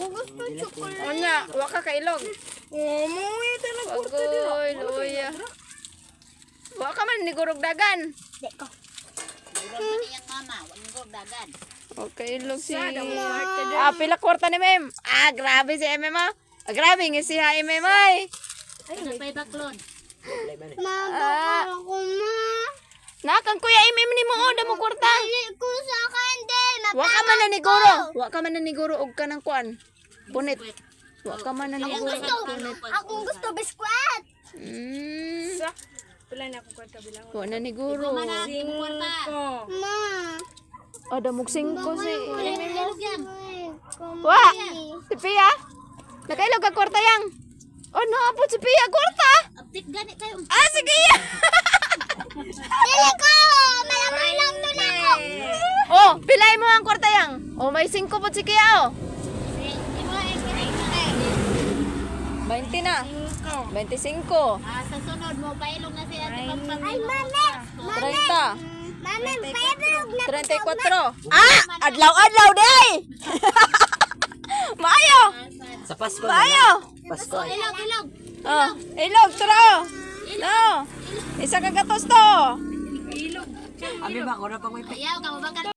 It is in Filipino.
Gusto chocolate. O nya, wa ka kailog. Oh, muwi talaga kurta dira. Agoy, luya. Wa ka man ni gurog dagan. Deko. Yang mama, wag dagan. Okay, ilog si... Sada mo kwarta dira. Ah, pila kwarta ni Mem. Ah, grabe si MM ah. Ah, grabe nga si MM ay. Ano pa baklon? Ah, Ako ma. nakang kuya MM ni mo o, damo kwarta. Dili ko sa kandel. Wa ka man naniguro. Wa ka man naniguro og kanang kuan. Punit. Wa ka man naniguro og punit. Akong gusto biskwit. Mm. Pila na ako kwarta bilang. Wa naniguro. Ma. O, damog 5 si MM mo. Yan. Wa! Si Pia? Nakailog ka kwarta yang? Oh, naapot si Pia kwarta. Update gani kayo. Ah, sige ya! Dili ko. Malamay lang to na ako. Oh, pilay mo ang kwarta yang. Oh, may 5 po si Kia oh. 20 na. 25. Sa sunod mo, pailog na si Ate Pampang. Ay, mami. 30. Mami, pairog na. 34. Ah! Adlaw-adlaw day! Maayo! Sa Pasko Maayo! Pasko ay. Ilog. Oh, ilog, tara oh. No. Isa ka gatos to. Abi ba ko na pang may Ayaw, kamu ba